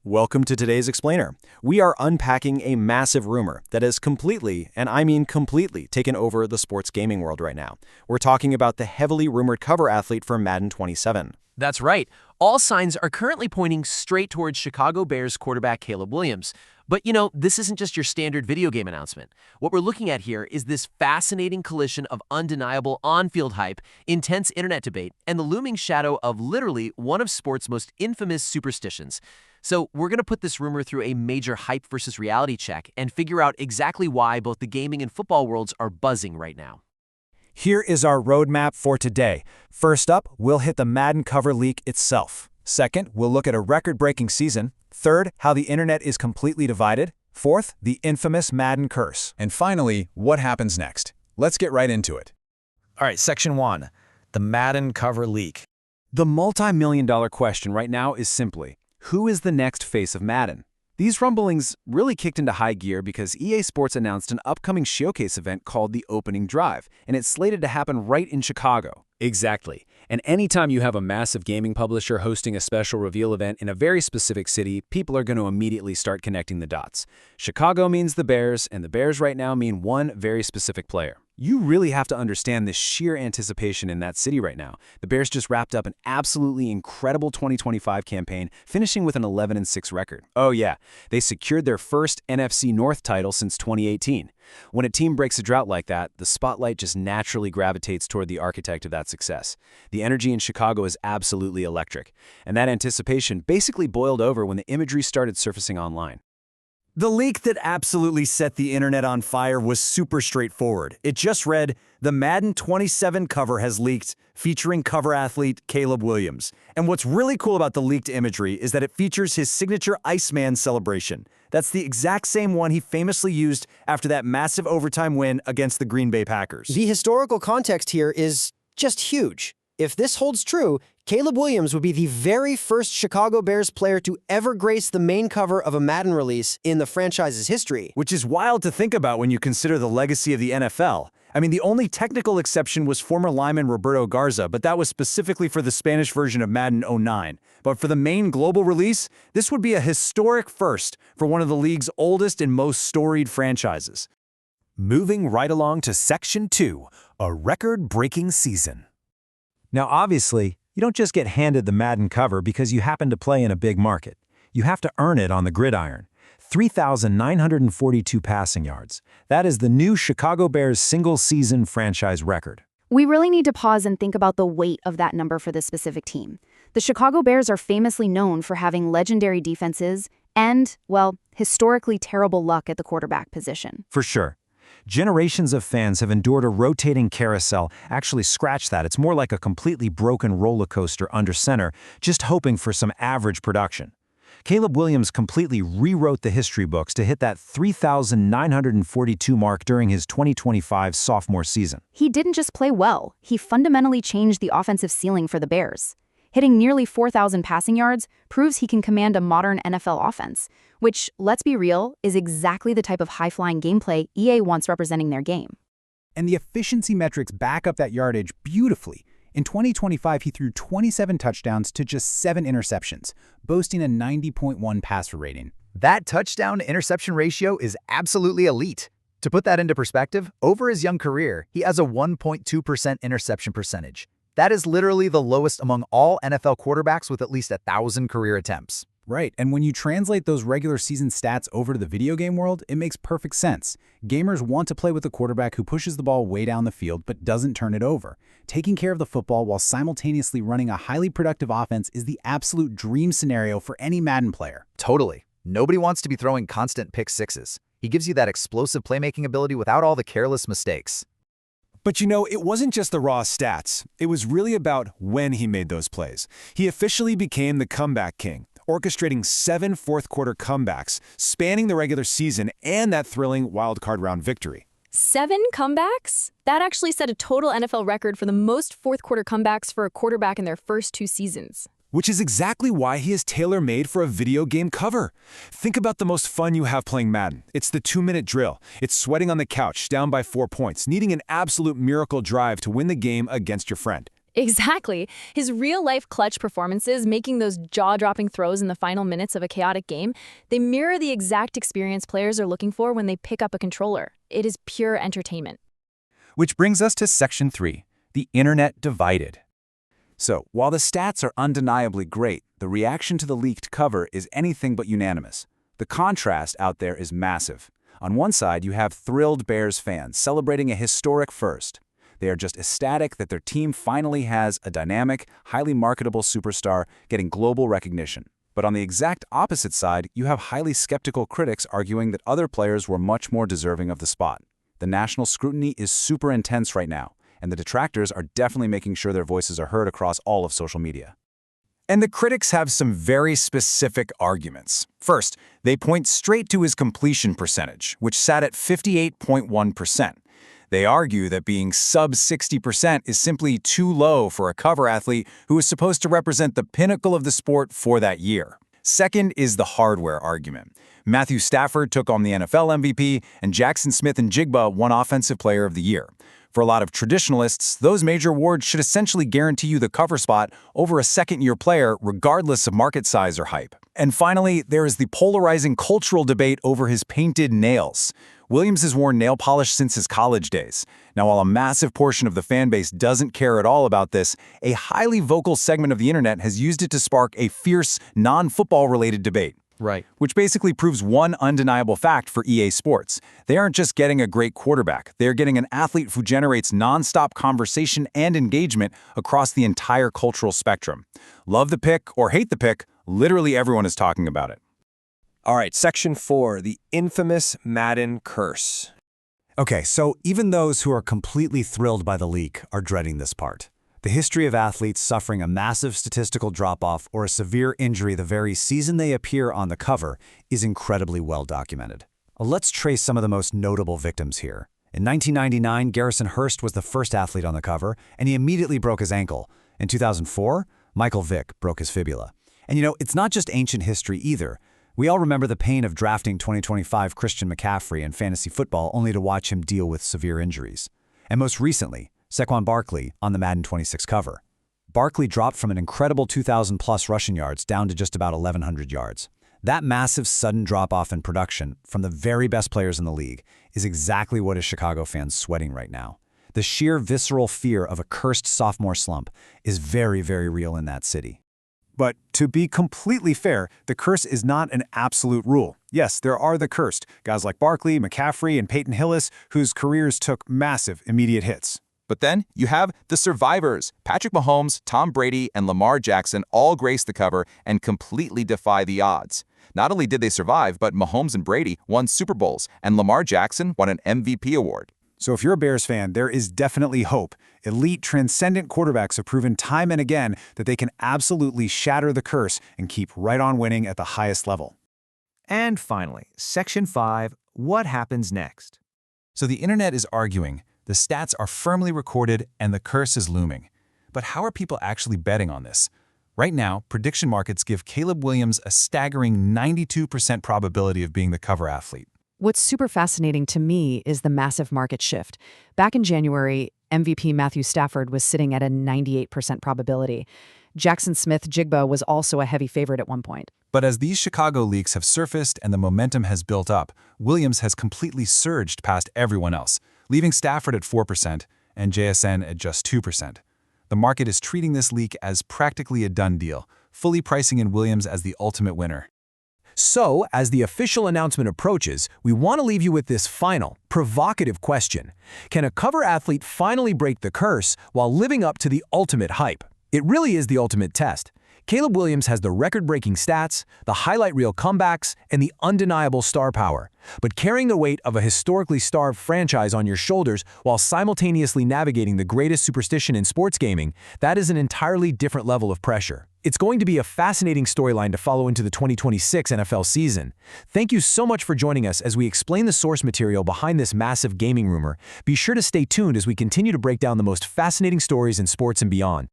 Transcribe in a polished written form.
Welcome to today's Explainer. We are unpacking a massive rumor that has completely, and I mean completely, taken over the sports gaming world right now. We're talking about the heavily rumored cover athlete for Madden 27. That's right. All signs are currently pointing straight towards Chicago Bears quarterback Caleb Williams. But this isn't just your standard video game announcement. What we're looking at here is this fascinating collision of undeniable on-field hype, intense internet debate, and the looming shadow of literally one of sports' most infamous superstitions. So we're going to put this rumor through a major hype versus reality check and figure out exactly why both the gaming and football worlds are buzzing right now. Here is our roadmap for today. First up, we'll hit the Madden cover leak itself. Second, we'll look at a record-breaking season. Third, how the internet is completely divided. Fourth, the infamous Madden Curse. And finally, what happens next. Let's get right into it. All right, Section 1, the Madden cover leak. The multi-million-dollar question right now is simply, who is the next face of Madden? These rumblings really kicked into high gear because EA Sports announced an upcoming showcase event called the Opening Drive, and it's slated to happen right in Chicago. Exactly. And anytime you have a massive gaming publisher hosting a special reveal event in a very specific city, people are going to immediately start connecting the dots. Chicago means the Bears, and the Bears right now mean one very specific player. You really have to understand the sheer anticipation in that city right now. The Bears just wrapped up an absolutely incredible 2025 campaign, finishing with an 11-6 record. Oh yeah, they secured their first NFC North title since 2018. When a team breaks a drought like that, the spotlight just naturally gravitates toward the architect of that success. The energy in Chicago is absolutely electric, and that anticipation basically boiled over when the imagery started surfacing online. The leak that absolutely set the internet on fire was super straightforward. It just read, the Madden 27 cover has leaked, featuring cover athlete Caleb Williams. And what's really cool about the leaked imagery is that it features his signature Iceman celebration. That's the exact same one he famously used after that massive overtime win against the Green Bay Packers. The historical context here is just huge. If this holds true, Caleb Williams would be the very first Chicago Bears player to ever grace the main cover of a Madden release in the franchise's history. Which is wild to think about when you consider the legacy of the NFL. I mean, the only technical exception was former lineman Roberto Garza, but that was specifically for the Spanish version of Madden 09. But for the main global release, this would be a historic first for one of the league's oldest and most storied franchises. Moving right along to Section 2, a record-breaking season. Now, obviously, you don't just get handed the Madden cover because you happen to play in a big market. You have to earn it on the gridiron. 3,942 passing yards. That is the new Chicago Bears single-season franchise record. We really need to pause and think about the weight of that number for this specific team. The Chicago Bears are famously known for having legendary defenses and, well, historically terrible luck at the quarterback position. For sure. Generations of fans have endured a rotating carousel. Actually, scratch that. It's more like a completely broken roller coaster under center, just hoping for some average production. Caleb Williams completely rewrote the history books to hit that 3,942 mark during his 2025 sophomore season. He didn't just play well, he fundamentally changed the offensive ceiling for the Bears. Hitting nearly 4,000 passing yards proves he can command a modern NFL offense, which, let's be real, is exactly the type of high-flying gameplay EA wants representing their game. And the efficiency metrics back up that yardage beautifully. In 2025, he threw 27 touchdowns to just 7 interceptions, boasting a 90.1 passer rating. That touchdown-to-interception ratio is absolutely elite. To put that into perspective, over his young career, he has a 1.2% interception percentage. That is literally the lowest among all NFL quarterbacks with at least 1,000 career attempts. Right, and when you translate those regular season stats over to the video game world, it makes perfect sense. Gamers want to play with a quarterback who pushes the ball way down the field but doesn't turn it over. Taking care of the football while simultaneously running a highly productive offense is the absolute dream scenario for any Madden player. Totally. Nobody wants to be throwing constant pick sixes. He gives you that explosive playmaking ability without all the careless mistakes. But it wasn't just the raw stats. It was really about when he made those plays. He officially became the comeback king, orchestrating 7 fourth-quarter comebacks, spanning the regular season and that thrilling wildcard round victory. 7 comebacks? That actually set a total NFL record for the most fourth-quarter comebacks for a quarterback in their first 2 seasons. Which is exactly why he is tailor-made for a video game cover. Think about the most fun you have playing Madden. It's the 2-minute drill. It's sweating on the couch, down by 4 points, needing an absolute miracle drive to win the game against your friend. Exactly. His real-life clutch performances, making those jaw-dropping throws in the final minutes of a chaotic game, they mirror the exact experience players are looking for when they pick up a controller. It is pure entertainment. Which brings us to Section 3, the Internet divided. So, while the stats are undeniably great, the reaction to the leaked cover is anything but unanimous. The contrast out there is massive. On one side, you have thrilled Bears fans celebrating a historic first. They are just ecstatic that their team finally has a dynamic, highly marketable superstar getting global recognition. But on the exact opposite side, you have highly skeptical critics arguing that other players were much more deserving of the spot. The national scrutiny is super intense right now, and the detractors are definitely making sure their voices are heard across all of social media. And the critics have some very specific arguments. First, they point straight to his completion percentage, which sat at 58.1%. They argue that being sub 60% is simply too low for a cover athlete who is supposed to represent the pinnacle of the sport for that year. Second is the hardware argument. Matthew Stafford took on the NFL MVP, and Jackson Smith-Njigba won Offensive Player of the Year. For a lot of traditionalists, those major awards should essentially guarantee you the cover spot over a second-year player regardless of market size or hype. And finally, there is the polarizing cultural debate over his painted nails. Williams has worn nail polish since his college days. Now, while a massive portion of the fan base doesn't care at all about this, a highly vocal segment of the internet has used it to spark a fierce, non-football-related debate. Right. Which basically proves one undeniable fact for EA Sports. They aren't just getting a great quarterback, they're getting an athlete who generates nonstop conversation and engagement across the entire cultural spectrum. Love the pick or hate the pick, literally everyone is talking about it. All right, Section 4, the infamous Madden Curse. Okay, so even those who are completely thrilled by the leak are dreading this part. The history of athletes suffering a massive statistical drop-off or a severe injury the very season they appear on the cover is incredibly well documented. Let's trace some of the most notable victims here. In 1999, Garrison Hurst was the first athlete on the cover, and he immediately broke his ankle. In 2004, Michael Vick broke his fibula. And you know, it's not just ancient history either. We all remember the pain of drafting 2025 Christian McCaffrey in fantasy football only to watch him deal with severe injuries. And most recently, Saquon Barkley on the Madden 26 cover. Barkley dropped from an incredible 2,000-plus rushing yards down to just about 1,100 yards. That massive sudden drop-off in production from the very best players in the league is exactly what is Chicago fans sweating right now. The sheer visceral fear of a cursed sophomore slump is very, very real in that city. But to be completely fair, the curse is not an absolute rule. Yes, there are the cursed, guys like Barkley, McCaffrey, and Peyton Hillis, whose careers took massive immediate hits. But then you have the survivors. Patrick Mahomes, Tom Brady, and Lamar Jackson all grace the cover and completely defy the odds. Not only did they survive, but Mahomes and Brady won Super Bowls, and Lamar Jackson won an MVP award. So if you're a Bears fan, there is definitely hope. Elite, transcendent quarterbacks have proven time and again that they can absolutely shatter the curse and keep right on winning at the highest level. And finally, Section 5, what happens next? So the internet is arguing, the stats are firmly recorded, and the curse is looming. But how are people actually betting on this? Right now, prediction markets give Caleb Williams a staggering 92% probability of being the cover athlete. What's super fascinating to me is the massive market shift. Back in January, MVP Matthew Stafford was sitting at a 98% probability. Jackson Smith-Njigba was also a heavy favorite at one point. But as these Chicago leaks have surfaced and the momentum has built up, Williams has completely surged past everyone else, leaving Stafford at 4% and JSN at just 2%. The market is treating this leak as practically a done deal, fully pricing in Williams as the ultimate winner. So, as the official announcement approaches, we want to leave you with this final, provocative question. Can a cover athlete finally break the curse while living up to the ultimate hype? It really is the ultimate test. Caleb Williams has the record-breaking stats, the highlight reel comebacks, and the undeniable star power. But carrying the weight of a historically starved franchise on your shoulders while simultaneously navigating the greatest superstition in sports gaming, that is an entirely different level of pressure. It's going to be a fascinating storyline to follow into the 2026 NFL season. Thank you so much for joining us as we explain the source material behind this massive gaming rumor. Be sure to stay tuned as we continue to break down the most fascinating stories in sports and beyond.